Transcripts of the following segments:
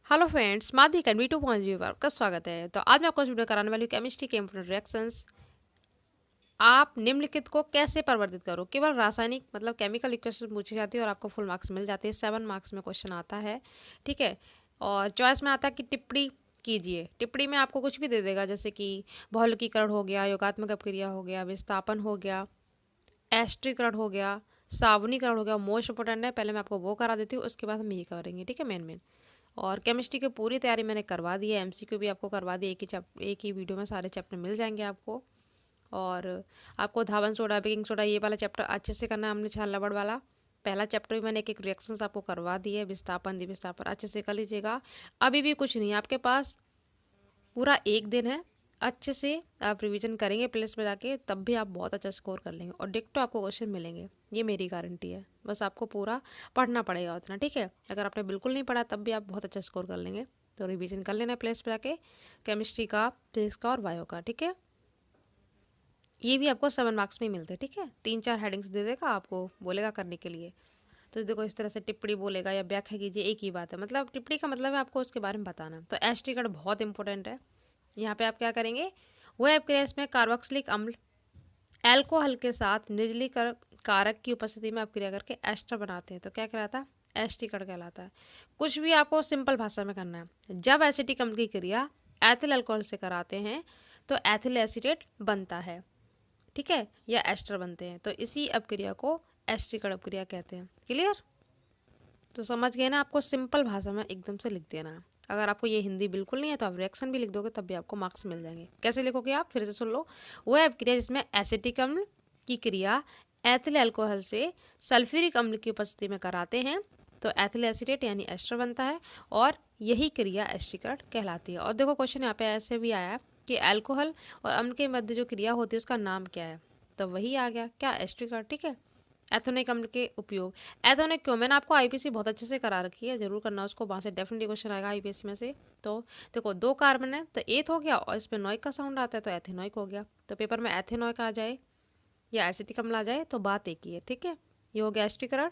Hello friends, माध्यिक and V2.0 पर आपका स्वागत है। तो आज मैं आपको इस वीडियो कराने वाली हूँ केमिस्ट्री के इंपॉर्टेंट रिएक्शंस। आप निम्नलिखित को कैसे परिवर्तित करो। केवल रासायनिक मतलब केमिकल इक्वेशन पूछी जाती है और आपको फुल मार्क्स मिल जाते हैं। 7 मार्क्स में क्वेश्चन आता है, ठीक है। और चॉइस में आता है कि टिप्पणी कीजिए। टिप्पणी में आपको कुछ भी दे देगा, जैसे कि बहुलकीकरण हो गया, योगात्मक अपक्रिया हो गया, विस्थापन हो गया, एस्ट्रीकरण हो गया, सावनीकरण हो गया। मोस्ट इंपोर्टेंट है, पहले मैं आपको वो करा देती हूँ, उसके बाद हम ये करेंगे, ठीक है। मेन और केमिस्ट्री की पूरी तैयारी मैंने करवा दी है। एमसीक्यू भी आपको करवा दी, एक ही वीडियो में सारे चैप्टर मिल जाएंगे आपको। और आपको धावन सोडा, बेकिंग सोडा, ये वाला चैप्टर अच्छे से करना है। हमने छाल रबड़ वाला पहला चैप्टर भी मैंने एक एक रिएक्शंस आपको करवा दी है। विस्थापन, विस्थापन अच्छे से कर लीजिएगा। अभी भी कुछ नहीं है आपके पास, पूरा एक दिन है। अच्छे से आप रिवीजन करेंगे प्लेस पे जाके, तब भी आप बहुत अच्छा स्कोर कर लेंगे और डिक्टो आपको क्वेश्चन मिलेंगे, ये मेरी गारंटी है। बस आपको पूरा पढ़ना पड़ेगा उतना, ठीक है। अगर आपने बिल्कुल नहीं पढ़ा तब भी आप बहुत अच्छा स्कोर कर लेंगे। तो रिवीजन कर लेना प्लेस पे जाके, केमिस्ट्री का, फिजिक्स का और बायो का, ठीक है। ये भी आपको 7 मार्क्स में मिलते हैं, ठीक है। 3-4 हेडिंग्स दे देगा, आपको बोलेगा करने के लिए। तो देखो इस तरह से टिप्पणी बोलेगा या व्याख्या कीजिए, एक ही बात है। मतलब टिप्पणी का मतलब है आपको उसके बारे में बताना। तो एस्ट्रीकरण बहुत इंपॉर्टेंट है। यहाँ पे आप क्या करेंगे, वो अपक्रिया में कार्बोक्सिलिक अम्ल एल्कोहल के साथ निर्जलीकरण कारक की उपस्थिति में अपक्रिया करके एस्टर बनाते हैं। तो क्या कहलाता है, एस्ट्रीकरण कहलाता है। कुछ भी आपको सिंपल भाषा में करना है। जब एसिटिक अम्ल की क्रिया एथिल अल्कोहल से कराते हैं तो एथिल एसीटेट बनता है, ठीक है, या एस्टर बनते हैं। तो इसी अपक्रिया को एस्ट्रीकरण अपक्रिया कहते हैं। क्लियर? तो समझ गए ना। आपको सिंपल भाषा में एकदम से लिख देना है। अगर आपको ये हिंदी बिल्कुल नहीं है तो आप रिएक्शन भी लिख दोगे, तब भी आपको मार्क्स मिल जाएंगे। कैसे लिखोगे आप, फिर से सुन लो। वह अपक्रिया जिसमें एसिटिक अम्ल की क्रिया एथिल अल्कोहल से सल्फ्यूरिक अम्ल की उपस्थिति में कराते हैं तो एथिल एसीटेट यानी एस्टर बनता है, और यही क्रिया एस्ट्रीकरण कहलाती है। और देखो क्वेश्चन यहाँ पे ऐसे भी आया कि अल्कोहल और अम्ल के मध्य जो क्रिया होती है उसका नाम क्या है, तो वही आ गया क्या, एस्ट्रीकरण, ठीक है। एथोनिक अम्ल के उपयोग। एथोनिक क्यों, मैंने आपको आईपीसी बहुत अच्छे से करा रखी है, जरूर करना उसको, वहाँ से डेफिनेटली क्वेश्चन आएगा आईपीसी में से। तो देखो 2 कार्बन है तो एथ हो गया, और इस पर नॉइक का साउंड आता है तो एथेनॉइक हो गया। तो पेपर में एथेनॉइक आ जाए या एसिटिक अम्ल आ जाए तो बात एक ही है, ठीक है। ये हो गया एस्ट्रीकरण।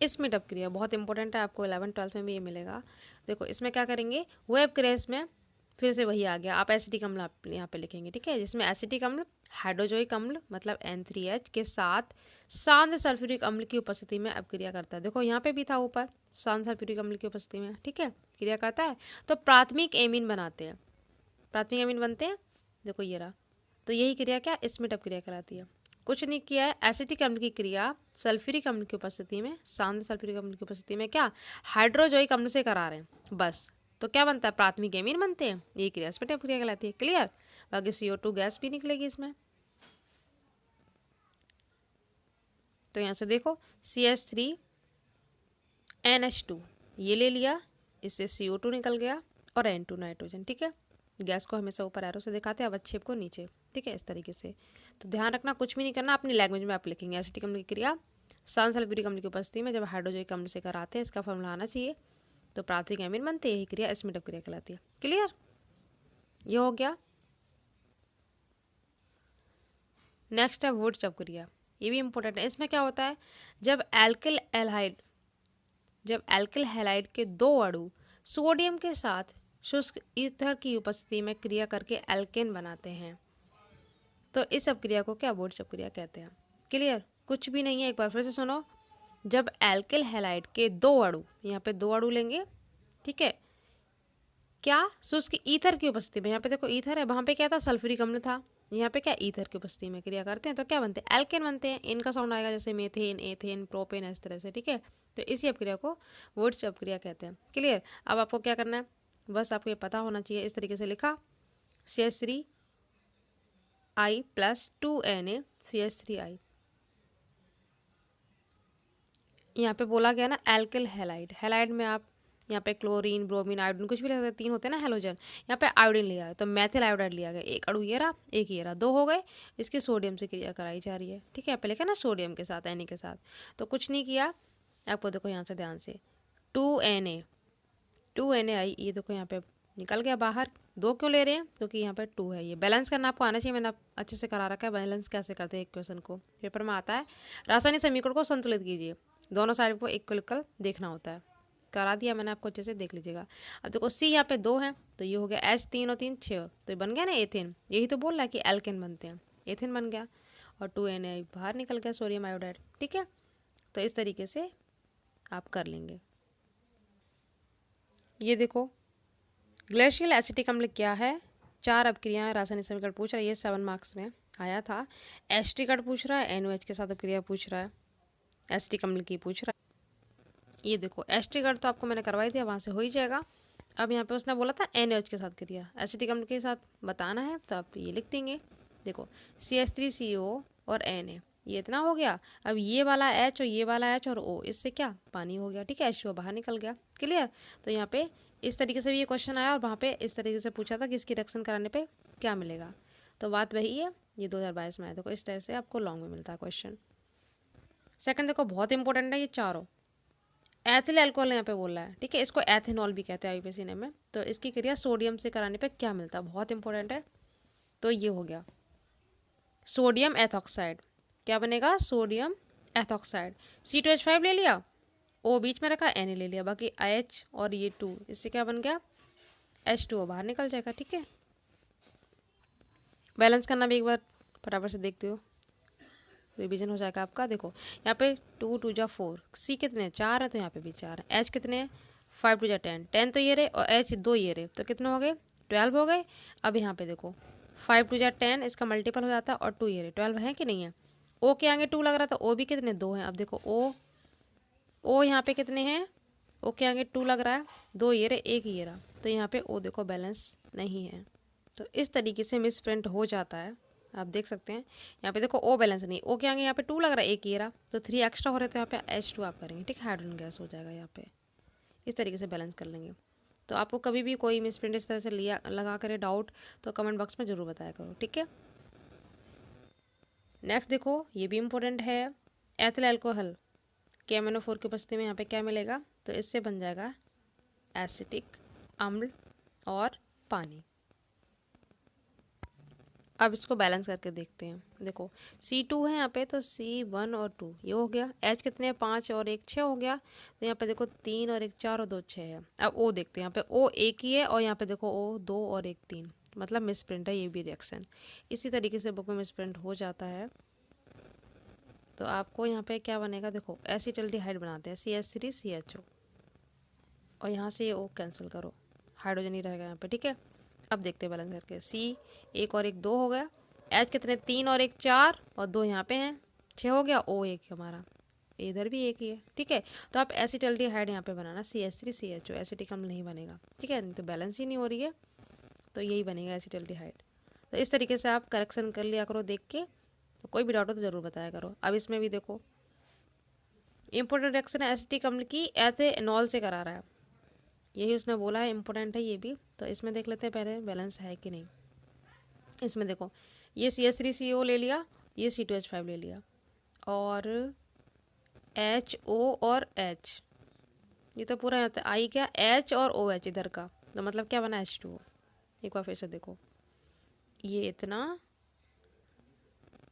इसमें अपक्रिया बहुत इंपॉर्टेंट है, आपको 11th-12th में भी ये मिलेगा। देखो इसमें क्या करेंगे, वो अपक्रिया इसमें फिर से वही आ गया। आप एसिटिक अम्ल आप यहाँ पे लिखेंगे, ठीक है, जिसमें एसिटिक अम्ल हाइड्रोजोइक अम्ल मतलब N3H के साथ सांद्र सल्फ्यूरिक अम्ल की उपस्थिति में अपक्रिया करता है। देखो यहाँ पे भी था ऊपर, सांद्र सल्फ्यूरिक अम्ल की उपस्थिति में, ठीक है, क्रिया करता है। तो प्राथमिक एमीन बनाते हैं, प्राथमिक एमीन बनते हैं, देखो ये रहा। तो यही क्रिया क्या, इसमें अपक्रिया कहलाती है। कुछ नहीं किया है, एसिटिक अम्ल की क्रिया सल्फ्यूरिक अम्ल की उपस्थिति में, सांद्र सल्फ्यूरिक अम्ल की उपस्थिति में क्या, हाइड्रोजोइक अम्ल से करा रहे हैं बस। तो क्या बनता है, प्राथमिक एमीन बनते हैं, ये क्रिया स्पेट क्रिया कहलाती है। क्लियर? बाकी CO2 गैस भी निकलेगी इसमें। तो यहाँ से देखो CH3NH2 ये ले लिया, इससे CO2 निकल गया और N2 नाइट्रोजन, ठीक है। गैस को हमेशा ऊपर एरो से दिखाते हैं, अवक्षेप को नीचे, ठीक है, इस तरीके से। तो ध्यान रखना, कुछ भी नहीं करना, अपनी लैंग्वेज में आप लिखेंगे। एसिटिक अम्ल की क्रिया सांद्र सल्फ्यूरिक अम्ल की उपस्थिति में जब हाइड्रोजोइक अम्ल से कराते हैं, इसका फॉर्मूला आना चाहिए। तो प्राथमिक एमीन बनते, यही क्रिया एस्मिट क्रिया कहलाती है। क्लियर? ये हो गया। नेक्स्ट है वुड्स अपक्रिया, ये भी इंपॉर्टेंट है। इसमें क्या होता है, जब एल्किल हैलाइड के 2 अणु सोडियम के साथ शुष्क ईथर की उपस्थिति में क्रिया करके एल्केन बनाते हैं, तो इस अपक्रिया को क्या, वुड्स अपक्रिया कहते हैं। क्लियर? कुछ भी नहीं है, एक बार फिर से सुनो। जब एल्किल हैलाइड के 2 अणु, यहाँ पे 2 अणु लेंगे, ठीक है, क्या, शुष्क ईथर की उपस्थिति में, यहाँ पे देखो ईथर है, वहां पे क्या था, सल्फ्यूरिक अम्ल था, यहाँ पे क्या, ईथर की उपस्थिति में क्रिया करते हैं तो क्या बनते हैं, एल्केन बनते हैं। इनका साउंड आएगा जैसे मेथेन, एथेन, प्रोपेन, इस तरह से, ठीक है। तो इसी अपक्रिया को वुड्स अपक्रिया कहते हैं। क्लियर? अब आपको क्या करना है, बस आपको ये पता होना चाहिए। इस तरीके से लिखा, CH3I + 2Na CH3I। यहाँ पे बोला गया ना एल्किल हैलाइड, हैलाइड में आप यहाँ पे क्लोरीन, ब्रोमीन, आयोडीन कुछ भी लिख सकते, 3 होते हैं ना हैलोजन। यहाँ पे आयोडीन लिया है तो मैथिल आयोडाइड लिया गया, एक अणु ये रहा, एक ये रहा, 2 हो गए। इसकी सोडियम से क्रिया कराई जा रही है, ठीक है। पहले क्या ना, सोडियम के साथ, Na के साथ। तो कुछ नहीं किया, आपको देखो यहाँ से ध्यान से 2NaI, ये देखो यहाँ पे निकल गया बाहर। 2 क्यों ले रहे हैं, क्योंकि यहाँ पे 2 है। ये बैलेंस करना आपको आना चाहिए, मैंने अच्छे से करा रखा है बैलेंस कैसे करते हैं। एक क्वेश्चन को पेपर में आता है, रासायनिक समीकरण को संतुलित कीजिए, दोनों साइड को इक्वल देखना होता है। करा दिया मैंने आपको, अच्छे से देख लीजिएगा। अब देखो C यहाँ पे 2 है, तो ये हो गया H 3 और 3 6, तो ये बन गया ना एथेन। यही तो बोल रहा है कि एल्केन बनते हैं, एथेन बन गया। और 2Na बाहर निकल गया, सोडियम आयोडाइड। ठीक है, तो इस तरीके से आप कर लेंगे। ये देखो ग्लेशियल एसिटिक अम्ल क्या है, 4 अपक्रियाएं रासायनिक समीकरण पूछ रहा है, ये 7 मार्क्स में आया था। एस्टिकट पूछ रहा है, NOH के साथ अपक्रिया पूछ रहा है, एसिटिक अम्ल की पूछ रहा है। ये देखो एस्टिकट तो आपको मैंने करवाई दिया, वहाँ से हो ही जाएगा। अब यहाँ पे उसने बोला था NOH के साथ क्रिया, एसिटिक अम्ल के साथ बताना है, तो आप ये लिख देंगे। देखो CH3CO और Na, ये इतना हो गया। अब ये वाला H और ये वाला H और O, इससे क्या पानी हो गया। ठीक है, H2O बाहर निकल गया। क्लियर। तो यहाँ पे इस तरीके से भी ये क्वेश्चन आया, और वहाँ पे इस तरीके से पूछा था कि इसकी रिएक्शन कराने पे क्या मिलेगा। तो बात वही है, ये 2022 में आया। देखो इस तरह से आपको लॉन्ग में मिलता है क्वेश्चन। सेकंड देखो बहुत इंपॉर्टेंट है ये चारों। एथिल अल्कोहल यहाँ पे बोल रहा है, ठीक है, इसको एथेनॉल भी कहते हैं आईयूपीएसी नेम में। तो इसकी क्रिया सोडियम से कराने पे क्या मिलता है, बहुत इंपॉर्टेंट है। तो ये हो गया सोडियम एथॉक्साइड, क्या बनेगा, सोडियम एथॉक्साइड। C2H5 ले लिया, O बीच में रखा, Na ले लिया, बाकी H और ये 2, इससे क्या बन गया, H2O बाहर निकल जाएगा। ठीक है, बैलेंस करना भी एक बार फटाफट से देखते हो, रिवीजन हो जाएगा आपका। देखो यहाँ पे 2 2 जा 4, C कितने 4 है, तो यहाँ पे भी 4 है। H कितने 5 2 जा 10, 10 तो ये रहे, और H 2 ये रहे, तो कितने हो गए 12 हो गए। अब यहाँ पे देखो 5 2 जा 10, इसका मल्टीपल हो जाता है, और 2 ये रहे, 12 है कि नहीं है। O के आगे 2 लग रहा था, O भी कितने 2 हैं। अब देखो O यहाँ पे कितने हैं, O के आगे 2 लग रहा है, 2 ये रहे, 1 ये रहा, तो यहाँ पे O देखो बैलेंस नहीं है। तो इस तरीके से मिस प्रिंट हो जाता है, आप देख सकते हैं। यहाँ पे देखो O बैलेंस नहीं, O के आगे यहाँ पे 2 लग रहा है, 1 ये रहा, तो 3 एक्स्ट्रा हो रहे, तो यहाँ पे H2 आप करेंगे। ठीक है, हाइड्रोजन गैस हो जाएगा यहाँ पे। इस तरीके से बैलेंस कर लेंगे। तो आपको कभी भी कोई मिस प्रिंट इस तरह से लिया लगा करे डाउट, तो कमेंट बॉक्स में ज़रूर बताया करो। ठीक है, नेक्स्ट देखो ये भी इम्पोर्टेंट है। एथिल अल्कोहल KMnO4 की उपस्थिति में यहाँ पे क्या मिलेगा, तो इससे बन जाएगा एसिटिक अम्ल और पानी। अब इसको बैलेंस करके देखते हैं। देखो C2 है यहाँ पे, तो C1 और 2 ये हो गया। H कितने 5 और 1 6 हो गया, तो यहाँ पे देखो 3 और 1 4 और 2 6 है। अब O देखते हैं, यहाँ पे O 1 ही है, और यहाँ पे देखो O 2 और 1 3, मतलब मिस प्रिंट है ये भी रिएक्शन। इसी तरीके से बुक में मिस प्रिंट हो जाता है। तो आपको यहाँ पे क्या बनेगा, देखो एसिटल्डिहाइड बनाते हैं, CH3CHO, और यहाँ से ये O कैंसिल करो, हाइड्रोजन ही रहेगा यहाँ पे। ठीक है, अब देखते हैं बैलेंस करके। C 1 और 1 2 हो गया, H कितने 3 और 1 4, और 2 यहाँ पे हैं, 6 हो गया। O 1 हमारा, इधर भी 1 ही है। ठीक है, तो आप एसिटल्डिहाइड यहाँ पे बनाना, CH3CHO, एसिटिक अम्ल नहीं बनेगा। ठीक है, तो बैलेंस ही नहीं हो रही है, तो यही बनेगा एसिटल्डिहाइड। तो इस तरीके से आप करेक्शन कर लिया करो देख के, तो कोई भी डाउट हो तो ज़रूर बताया करो। अब इसमें भी देखो इंपॉर्टेंट रिएक्शन एसिटिक अम्ल की एथेनॉल से करा रहा है, यही उसने बोला है, इंपॉर्टेंट है ये भी। तो इसमें देख लेते हैं पहले बैलेंस है कि नहीं। इसमें देखो ये CH3CO ले लिया, ये C2H5 ले लिया, और HO और H, ये तो पूरा यहाँ आई क्या H और OH इधर का, तो मतलब क्या बना H2O। एक बार फिर से देखो, ये इतना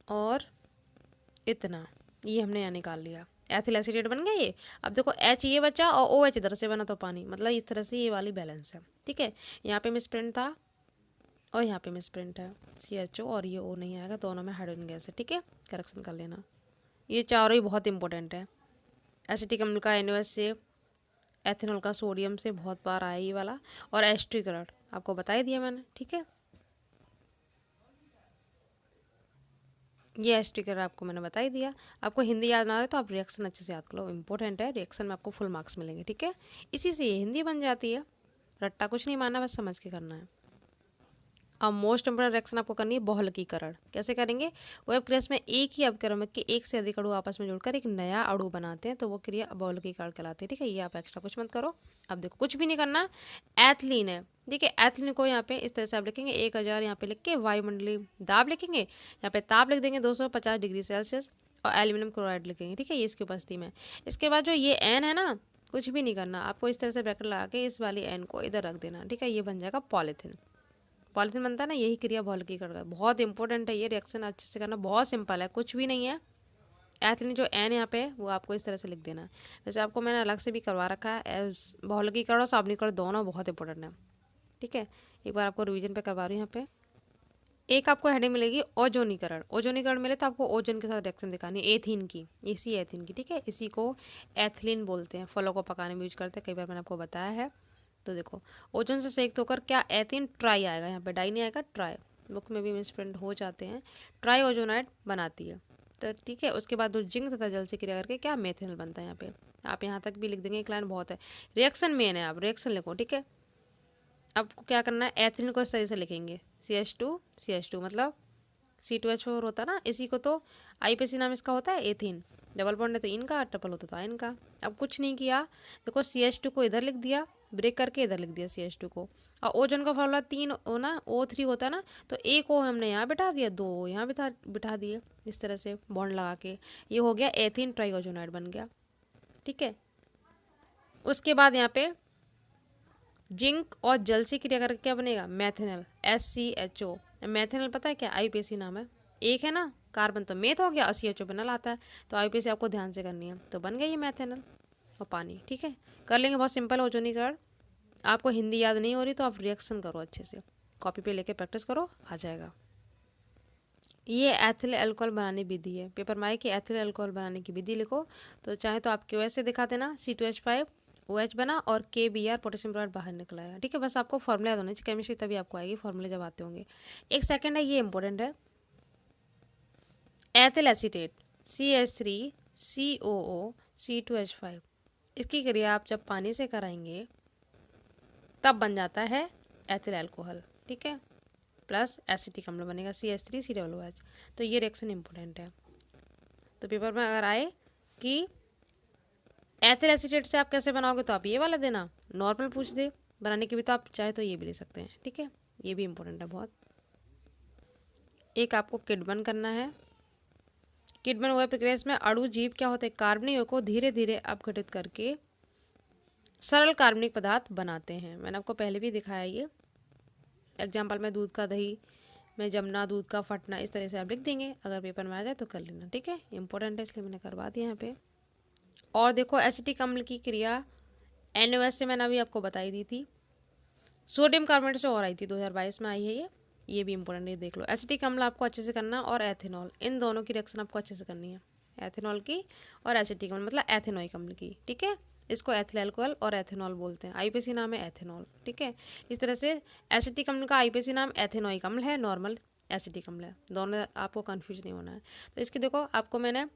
और इतना, ये हमने यहाँ निकाल लिया, एथिल एसिटेट बन गया ये। अब देखो H ये बचा और OH इधर से बना, तो पानी, मतलब इस तरह से ये वाली बैलेंस है। ठीक है, यहाँ पे मिस प्रिंट था और यहाँ पे मिस प्रिंट है, CHO और ये O नहीं आएगा, दोनों में हाइड्रोजन गैस है। ठीक है, करेक्शन कर लेना। ये चारों ही बहुत इंपॉर्टेंट है, एसिटिक अम्ल का NOH से, एथेनॉल का सोडियम से बहुत बार आया ये वाला, और एस्ट्रिकरण आपको बता ही दिया मैंने। ठीक है, ये एस्ट्रिकर आपको मैंने बता ही दिया। आपको हिंदी याद ना आ रहा है तो आप रिएक्शन अच्छे से याद करो, इंपॉर्टेंट है, रिएक्शन में आपको फुल मार्क्स मिलेंगे। ठीक है, इसी से ये हिंदी बन जाती है, रट्टा कुछ नहीं मानना, बस समझ के करना है। अब मोस्ट इंपोर्टेंट रिएक्शन आपको करनी है बहुलकीकरण। कैसे करेंगे, वेब क्रिया में एक ही अपक्रमक के एक से अधिक अणु आपस में जुड़कर एक नया अणु बनाते हैं, तो वो क्रिया बहुलकीकरण कहलाती है। ठीक है, ये आप एक्स्ट्रा कुछ मत करो। अब देखो कुछ भी नहीं करना, एथिलीन है। देखिए एथिलीन को यहाँ पे इस तरह से आप लिखेंगे 1000 यहाँ पे लिख के वायुमंडलीय दाब लिखेंगे, यहाँ पे ताप लिख देंगे 250 डिग्री सेल्सियस, और एल्यूमिनियम क्लोराइड लिखेंगे। ठीक है, ये इसकी उपस्थिति में। इसके बाद जो ये एन है ना, कुछ भी नहीं करना आपको, इस तरह से ब्रैकेट लगा के इस वाली एन को इधर रख देना। ठीक है, ये बन जाएगा पॉलीथीन। पॉलीथीन बनता है ना, यही क्रिया बहुलकीकरण का। बहुत इंपॉर्टेंट है ये रिएक्शन, अच्छे से करना, बहुत सिंपल है, कुछ भी नहीं है। एथिलीन जो एन यहाँ पे है वो आपको इस तरह से लिख देना है। वैसे आपको मैंने अलग से भी करवा रखा है, बहुलकीकरण और साबलीकरण दोनों बहुत इंपॉर्टेंट है, ठीक है। एक बार आपको रिवीजन पे करवा रही हूँ यहाँ पे। एक आपको हेडिंग मिलेगी ओजोनीकरण। ओजोनीकरण मिले तो आपको ओजोन के साथ रिएक्शन दिखानी है, एथीन की, इसी एथीन की, ठीक है। इसी को एथिलीन बोलते हैं, फलों को पकाने में यूज करते हैं, कई बार मैंने आपको बताया है। तो देखो, ओजोन से संयुक्त होकर क्या एथीन ट्राई आएगा, यहाँ पे डाई नहीं आएगा, ट्राई, बुक में भी मिसप्रिंट हो जाते हैं, ट्राई ओजोनाइड बनाती है। तो ठीक है, उसके बाद जिंक तथा जल से क्रिया करके क्या मेथेनॉल बनता है। यहाँ पे आप यहाँ तक भी लिख देंगे, एक लाइन बहुत है। रिएक्शन मेन है, आप रिएक्शन लिखो, ठीक है। आपको क्या करना है, एथिलीन को सही से लिखेंगे, CH2 मतलब C2H4 होता है ना, इसी को तो IPC नाम इसका होता है, एथीन। डबल बॉन्ड है तो इनका, ट्रिपल होता तो आयन का। अब कुछ नहीं किया, देखो CH2 को इधर लिख दिया, ब्रेक करके इधर लिख दिया CH2 को। और ओजोन का फॉर्मूला 3 हो ना, O3 होता है ना, तो एक O हमने यहाँ बिठा दिया, 2 यहाँ बिठा दिए, इस तरह से बॉन्ड लगा के ये हो गया एथीन ट्राइओजोनाइड बन गया, ठीक है। उसके बाद यहाँ पे जिंक और जल से क्रिया करके क्या बनेगा, मैथेनॉल, SCHO। मैथेनॉल पता है क्या, IPC नाम है, एक है ना कार्बन तो मेथ हो गया, और CHO बनल आता है, तो IPC आपको ध्यान से करनी है, तो बन गया ये मैथेनॉल और पानी, ठीक है। कर लेंगे, बहुत सिंपल ओजोनीकरण। आपको हिंदी याद नहीं हो रही तो आप रिएक्शन करो अच्छे से, कॉपी पे लेके प्रैक्टिस करो, आ जाएगा। ये एथिल अल्कोहल बनाने विधि है, पेपर में आए कि एथिल अल्कोहल बनाने की विधि लिखो, तो चाहे तो आप QS से दिखा देना, C2H5 OH बना और KBr पोटेशियम क्लोराइड बाहर निकला है, ठीक है। बस आपको फॉर्मूला याद होना चाहिए, केमिस्ट्री तभी आपको आएगी, फॉर्मूले जब आते होंगे। एक सेकंड है, ये इंपॉर्टेंट है, एथिल एसीटेट CH3COO C2H5, इसकी क्रिया आप जब पानी से कराएंगे तब बन जाता है एथिल अल्कोहल, ठीक है, प्लस एसिटिक अम्ल बनेगा CH3COOH। तो ये रिएक्शन इंपॉर्टेंट है। तो पेपर में अगर आए कि एथिल एसीटेट से आप कैसे बनाओगे, तो आप ये वाला देना, नॉर्मल पूछ दे बनाने की भी तो आप चाहे तो ये भी ले सकते हैं, ठीक है। ये भी इंपॉर्टेंट है बहुत। एक आपको किडबन करना है। किडबन हुआ प्रक्रिया, इसमें अणु जीव क्या होते हैं, कार्बनिक को धीरे धीरे अपघटित करके सरल कार्बनिक पदार्थ बनाते हैं। मैंने आपको पहले भी दिखाया ये एग्जाम्पल में, दूध का दही में जमना, दूध का फटना, इस तरह से आप लिख देंगे, अगर पेपर में आ जाए तो कर लेना, ठीक है। इंपॉर्टेंट है इसलिए मैंने करवा दिया यहाँ पे। और देखो एसिटिक अम्ल की क्रिया NOS से मैंने अभी आपको बताई दी थी, सोडियम कार्बोनेट से और आई थी, 2022 में आई है ये भी इंपॉर्टेंट है, देख लो। एसिटिक अम्ल आपको अच्छे से करना, और एथेनॉल, इन दोनों की रिएक्शन आपको अच्छे से करनी है, एथेनॉल की और एसिटिक अम्ल मतलब एथेनोइक अम्ल की, ठीक है। इसको एथिल अल्कोहल और एथेनॉल बोलते हैं, IPC नाम है एथेनॉल, ठीक है। इस तरह से एसिटिक अम्ल का IPC नाम एथेनोइक अम्ल है, नॉर्मल एसिटिक अम्ल है, दोनों आपको कंफ्यूज नहीं होना है। तो इसकी देखो, आपको मैंने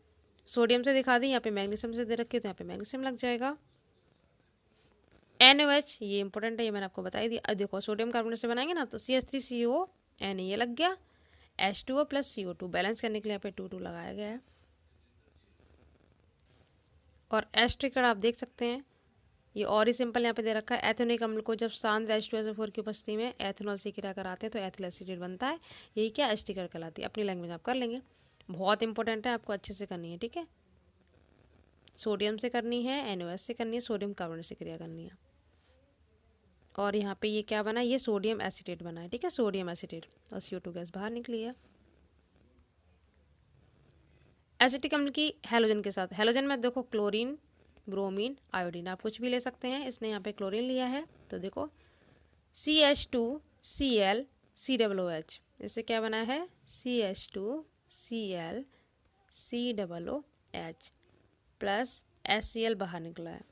सोडियम से दिखा दी, यहाँ पे मैग्नीशियम से दे रखी है, तो यहाँ पे मैग्नीशियम लग जाएगा। NOH ये इंपॉर्टेंट है, ये मैंने आपको बताई दी। अब देखो सोडियम कार्बोनेट से बनाएंगे ना, तो CH3CO ये लग गया, H2O प्लस CO2, बैलेंस करने के लिए यहाँ पे 2 2 लगाया गया है। और एस्ट्रिकड़ आप देख सकते हैं, ये और ही सिंपल यहाँ पे दे रखा है, एथेनोइक अम्ल को जब सांद्र H2SO4 की उपस्थिति में एथेनॉल से क्रिया कराते हैं तो एथिल एसीटेट बनता है, यही क्या एस्ट्रिकड़ कहलाती है, अपनी लैंग्वेज आप कर लेंगे, बहुत इंपॉर्टेंट है, आपको अच्छे से करनी है, ठीक है। सोडियम से करनी है, NOS से करनी है, सोडियम कार्बोनेट से क्रिया करनी है। और यहाँ पे ये क्या बना, ये सोडियम एसीटेट बना है, ठीक है, सोडियम एसीटेट, और CO2 गैस बाहर निकली है। एसिटिक अम्ल की हैलोजन के साथ, हैलोजन में देखो क्लोरीन, ब्रोमीन, आयोडीन, आप कुछ भी ले सकते हैं, इसने यहाँ पे क्लोरीन लिया है, तो देखो CH2Cl COOH, इससे क्या बना है, CH2Cl COOH प्लस HCl बाहर निकला है।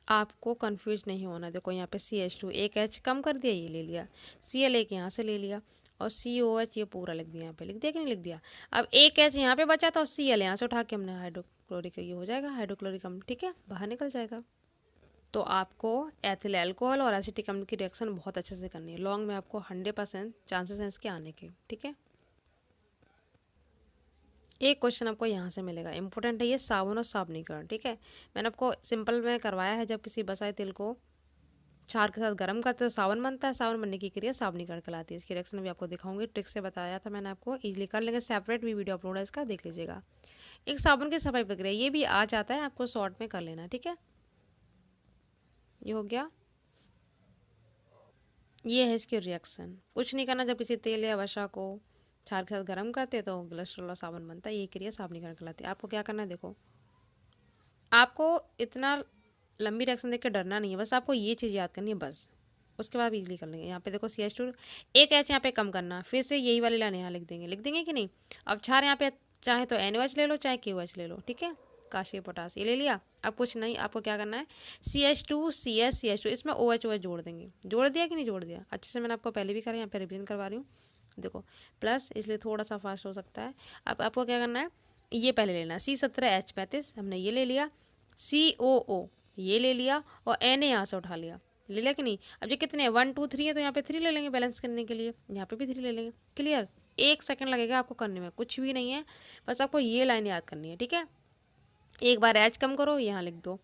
आपको कंफ्यूज नहीं होना, देखो यहाँ पे CH2 एक H कम कर दिया, ये ले लिया, Cl एक यहाँ से ले लिया, और COH ये पूरा लिख दिया, यहाँ पे लिख दिया कि नहीं लिख दिया। अब एक H यहाँ पे बचा था, और Cl यहाँ से उठा के हमने हाइड्रोक्लोरिक, ये हो जाएगा हाइड्रोक्लोरिक अम्ल, ठीक है, बाहर निकल जाएगा। तो आपको एथिल अल्कोहल और एसिटिक अम्ल की रिएक्शन बहुत अच्छे से करनी है, लॉन्ग में आपको 100% चांसेस हैं इसके आने के, ठीक है। एक क्वेश्चन आपको यहाँ से मिलेगा, इंपॉर्टेंट है ये, साबुन और साबुनीकरण, ठीक है। मैंने आपको सिंपल में करवाया है, जब किसी बसाए तेल को क्षार के साथ गर्म करते हो साबुन बनता है, साबुन बनने की क्रिया साबुनीकरण कहलाती है। इसकी रिएक्शन भी आपको दिखाऊंगी, ट्रिक से बताया था मैंने आपको, इजीली कर लेंगे, सेपरेट भी वीडियो अपलोड है इसका, देख लीजिएगा। एक साबुन की सफाई प्रक्रिया, ये भी आ जाता है, आपको शॉर्ट में कर लेना, ठीक है। ये हो गया, ये है इसकी रिएक्शन। कुछ नहीं करना, जब किसी तेल या वसा को क्षार के साथ गर्म करते हैं तो ग्लिसरॉल और साबुन बनता है। ये क्रिया साबुनीकरण कहलाती है। आपको क्या करना है, देखो आपको इतना लंबी रिएक्शन देख के डरना नहीं है, बस आपको ये चीज़ याद करनी है बस। उसके बाद इजीली कर लेंगे। यहाँ पे देखो CH2 एक एच यहाँ पे कम करना, फिर से यही वाली लाइन यहाँ लिख देंगे कि नहीं। अब क्षार यहाँ पे चाहे तो NOH ले लो चाहे KOH ले लो, ठीक है, कांस्य पोटास ये ले लिया। अब कुछ नहीं, आपको क्या करना है CH2 CS CH2 इसमें OH जोड़ देंगे। जोड़ दिया कि नहीं जोड़ दिया, अच्छे से मैंने आपको पहले भी करा, यहाँ पे रिवीजन करवा रही हूँ। देखो प्लस, इसलिए थोड़ा सा फास्ट हो सकता है। अब आपको क्या करना है, ये पहले लेना है C17H35 हमने ये ले लिया, COO ये ले लिया और Na यहाँ से उठा लिया, ले लिया कि नहीं। अब ये कितने 1 2 3 है तो यहाँ पे 3 ले लेंगे बैलेंस करने के लिए, यहाँ पे भी 3 ले लेंगे। क्लियर, 1 सेकंड लगेगा आपको करने में, कुछ भी नहीं है, बस आपको ये लाइन याद करनी है, ठीक है। एक बार H कम करो, यहाँ लिख दो,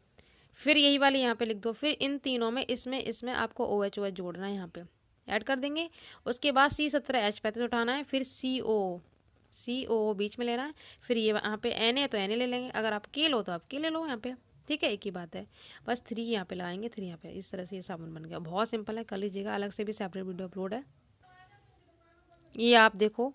फिर यही वाली यहाँ पे लिख दो, फिर इन तीनों में इसमें आपको OH जोड़ना है, यहाँ पे ऐड कर देंगे। उसके बाद C17H35 उठाना है, फिर COO बीच में लेना है, फिर ये यहाँ पे Na तो Na ले लेंगे, अगर आप K लो तो आप K ले लो यहाँ पे, ठीक है, एक ही बात है। बस 3 यहाँ पे लगाएंगे, 3 यहाँ पे, इस तरह से ये साबुन बन गया। बहुत सिंपल है, कर लीजिएगा, अलग से भी सेपरेट वीडियो अपलोड है। ये आप देखो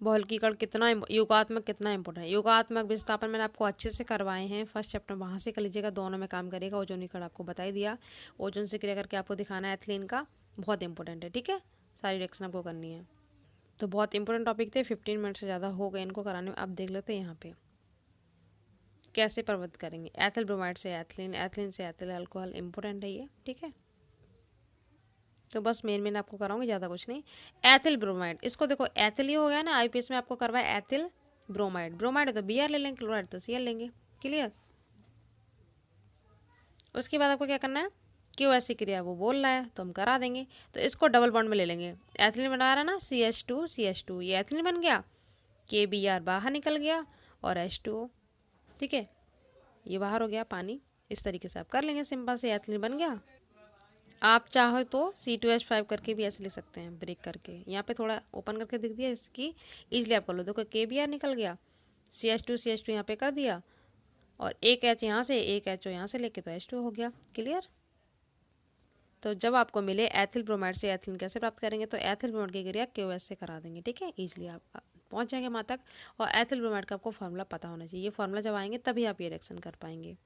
बहुलकीकरण कितना योगात्मक कितना इंपॉर्टेंट है। योगात्मक विस्थापन मैंने आपको अच्छे से करवाए हैं, फर्स्ट चैप्टर वहाँ से कर लीजिएगा, दोनों में काम करेगा। ओजोनीकरण आपको बता ही दिया, ओजोन से क्रिया करके आपको दिखाना है एथिलीन का, बहुत इंपॉर्टेंट है, ठीक है, सारी रिएक्शन आपको करनी है। तो बहुत इंपॉर्टेंट टॉपिक थे, 15 मिनट से ज़्यादा हो गए इनको कराने में। अब देख लेते हैं यहाँ पे कैसे परिवर्तित करेंगे एथिल ब्रोमाइड से एथिलीन, एथिलीन से एथिल अल्कोहल, इंपॉर्टेंट है ये, ठीक है। तो बस मेन आपको कराऊंगी, ज़्यादा कुछ नहीं। एथिल ब्रोमाइड, इसको देखो एथिल ही हो गया ना, IPS में आपको करवाया एथिल ब्रोमाइड, ब्रोमाइड है तो Br ले लेंगे, क्लोराइड तो Cl लेंगे। क्लियर, उसके बाद आपको क्या करना है, क्यों ऐसी क्रिया वो बोल रहा है तो हम करा देंगे। तो इसको डबल बॉन्ड में ले लेंगे, एथिलीन बना रहा है ना, CH2 ये एथिलीन बन गया, KBr बाहर निकल गया और H2O, ठीक है, ये बाहर हो गया पानी। इस तरीके से आप कर लेंगे, सिंपल से एथिलीन बन गया। आप चाहो तो C2H5 करके भी ऐसे लिख सकते हैं, ब्रेक करके। यहाँ पे थोड़ा ओपन करके दिख दिया, इसकी इजली आप कर लो। देखो KBr निकल गया, CH2 यहाँ पे कर दिया, और एक H यहाँ से एक HO यहाँ से लेके तो H2 हो गया। क्लियर, तो जब आपको मिले एथिल ब्रोमाइड से एथिलीन कैसे प्राप्त करेंगे, तो एथिल ब्रोमाइड की क्रिया KOH से करा देंगे, ठीक है, इजली आप पहुँच जाएंगे वहाँ तक। और एथिल ब्रोमाइड का आपको फार्मूला पता होना चाहिए, ये फार्मूला जब आएंगे तभी आप ये रिएक्शन कर पाएंगे।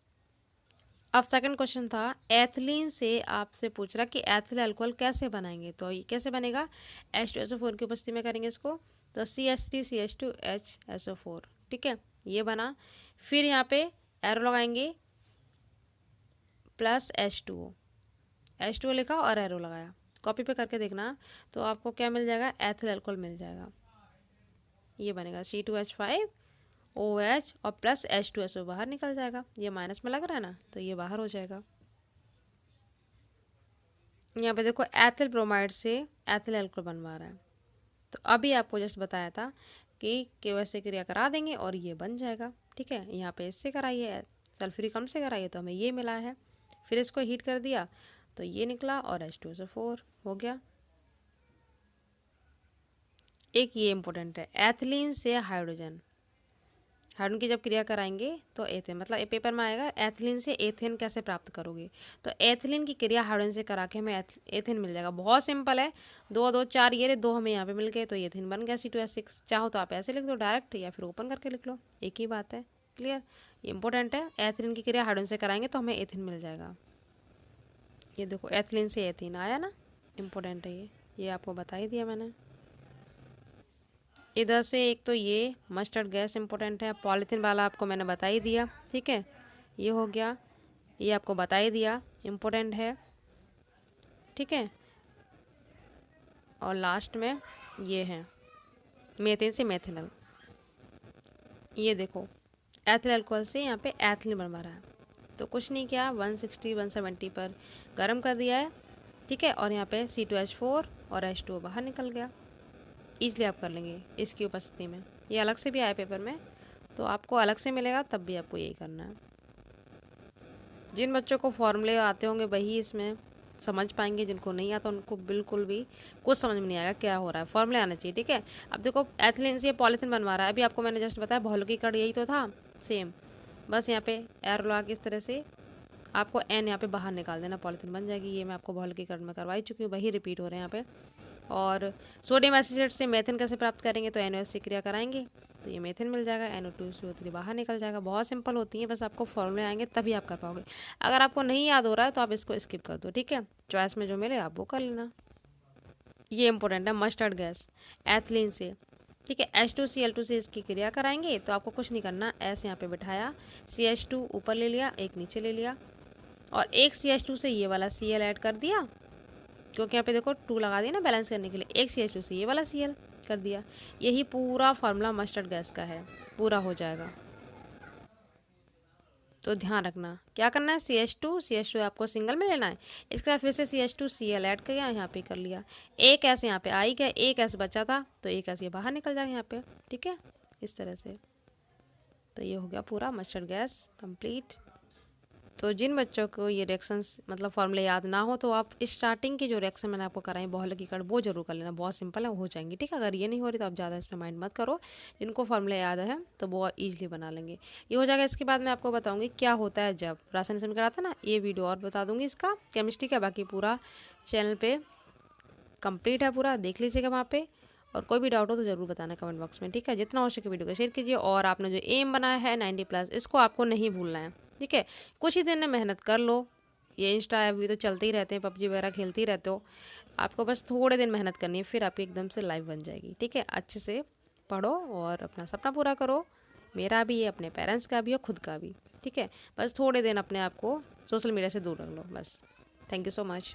अब सेकंड क्वेश्चन था एथिलीन से, आपसे पूछ रहा कि एथिल अल्कोहल कैसे बनाएंगे, तो ये कैसे बनेगा, H2SO4 की उपस्थिति में करेंगे इसको, तो CH3CH2HSO4, ठीक है, ये बना। फिर यहाँ पे एरो लगाएंगे प्लस H2O लिखा और एरो लगाया, कॉपी पे करके देखना, तो आपको क्या मिल जाएगा, एथिल अल्कोहल मिल जाएगा। ये बनेगा C2H5OH और प्लस H2SO बाहर निकल जाएगा, ये माइनस में लग रहा है ना, तो ये बाहर हो जाएगा। यहाँ पे देखो एथिल ब्रोमाइड से एथिल अल्कोहल बनवा रहा है, तो अभी आपको जस्ट बताया था कि KOH से क्रिया करा देंगे और ये बन जाएगा, ठीक है। यहाँ पे इससे कराइए, सल्फ्यूरिक अम्ल से कराइए तो हमें ये मिला है, फिर इसको हीट कर दिया तो ये निकला और H2SO4 हो गया। एक ये इंपॉर्टेंट है, एथिलीन से हाइड्रोजन की जब क्रिया कराएंगे तो एथेन, मतलब पेपर में आएगा एथिलीन से एथेन कैसे प्राप्त करोगे, तो एथिलीन की क्रिया हाइड्रोजन से करा के हमें एथेन मिल जाएगा। बहुत सिंपल है, 2 2 4 ये 2 हमें यहाँ पे मिल गए तो एथेन बन गया C2H6। चाहो तो आप ऐसे लिख दो डायरेक्ट, या फिर ओपन करके लिख लो, एक ही बात है। क्लियर, ये इंपॉर्टेंट है, एथिलीन की क्रिया हाइड्रोजन से कराएंगे तो हमें एथेन मिल जाएगा। ये देखो एथिलीन से एथेन आया ना, इंपॉर्टेंट है ये आपको बता ही दिया मैंने। इधर से एक तो ये मस्टर्ड गैस इंपॉर्टेंट है, पॉलीथीन वाला आपको मैंने बता ही दिया, ठीक है, ये हो गया, ये आपको बता ही दिया, इंपॉर्टेंट है, ठीक है। और लास्ट में ये है मेथेन से मेथेनॉल, ये देखो एथिल अल्कोहल से यहाँ पे एथिलीन बनवा रहा है, तो कुछ नहीं किया, 160 170 पर गर्म कर दिया है, ठीक है, और यहाँ पे C2H4 और H2O बाहर निकल गया। ईजिली आप कर लेंगे इसकी उपस्थिति में, ये अलग से भी आया पेपर में, तो आपको अलग से मिलेगा तब भी आपको यही करना है। जिन बच्चों को फॉर्मूले आते होंगे वही इसमें समझ पाएंगे, जिनको नहीं आता उनको बिल्कुल भी कुछ समझ में नहीं आएगा क्या हो रहा है, फॉर्मूले आना चाहिए, ठीक है। अब देखो एथिलीन से पॉलीथीन बनवा रहा है, अभी आपको मैंने जस्ट बताया बहुलकीकरण यही तो था, सेम, बस यहाँ पे एरो लगा के इस तरह से आपको N यहाँ पे बाहर निकाल देना, पॉलीथीन बन जाएगी। ये मैं आपको बहुलकीकरण में करवाई चुकी हूँ, वही रिपीट हो रहे हैं यहाँ पे। और सोडियम एसिड से मेथेन कैसे प्राप्त करेंगे, तो NaOH से क्रिया कराएंगे तो ये मेथेन मिल जाएगा, NO2CO3 बाहर निकल जाएगा। बहुत सिंपल होती है, बस आपको फॉर्मूले आएंगे तभी आप कर पाओगे। अगर आपको नहीं याद हो रहा है तो आप इसको स्किप कर दो, ठीक है। चॉइस में जो मिले आप वो कर लेना। ये इंपॉर्टेंट है, मस्टर्ड गैस एथिलीन से, ठीक है। H2Cl2 से इसकी क्रिया कराएंगे तो आपको कुछ नहीं करना, S यहाँ पे बिठाया, CH2 ऊपर ले लिया, एक नीचे ले लिया, और एक CH2 से ये वाला Cl ऐड कर दिया, क्योंकि यहाँ पे देखो 2 लगा दिया ना बैलेंस करने के लिए। एक CH2 से ये वाला Cl कर दिया। यही पूरा फार्मूला मस्टर्ड गैस का है, पूरा हो जाएगा। तो ध्यान रखना क्या करना है, CH2 आपको सिंगल में लेना है। इसके बाद फिर से CH2Cl ऐड किया, यहाँ पे कर लिया। एक ऐसे यहाँ पे आई गया, एक ऐसे बचा था तो एक ऐसे बाहर निकल जाएगा यहाँ पे, ठीक है, इस तरह से। तो ये हो गया पूरा मस्टर्ड गैस कंप्लीट। तो जिन बच्चों को ये रिएक्शंस मतलब फॉर्मूले याद ना हो तो आप स्टार्टिंग की जो रिएक्शन मैंने आपको कराई बॉयलर की कड़ वो जरूर कर लेना, बहुत सिंपल है, हो जाएंगी, ठीक है। अगर ये नहीं हो रही तो आप ज़्यादा इसमें माइंड मत करो, जिनको फॉर्मूले याद है तो वो ईजिली बना लेंगे, ये हो जाएगा। इसके बाद मैं आपको बताऊँगी क्या होता है जब रासायनिक समीकरण आता है ना, ये वीडियो और बता दूँगी इसका केमिस्ट्री का। बाकी पूरा चैनल पर कंप्लीट है, पूरा देख लीजिएगा वहाँ पे। और कोई भी डाउट हो तो ज़रूर बताना कमेंट बॉक्स में, ठीक है। जितना हो सके वीडियो को शेयर कीजिए, और आपने जो एम बनाया है 90+ इसको आपको नहीं भूलना है, ठीक है। कुछ ही दिन में मेहनत कर लो, ये इंस्टा ऐप भी तो चलते ही रहते हैं, पबजी वगैरह खेलते ही रहते हो, आपको बस थोड़े दिन मेहनत करनी है, फिर आपकी एकदम से लाइफ बन जाएगी, ठीक है। अच्छे से पढ़ो और अपना सपना पूरा करो, मेरा भी है, अपने पेरेंट्स का भी और खुद का भी, ठीक है। बस थोड़े दिन अपने आप को सोशल मीडिया से दूर रख लो बस। Thank you so much.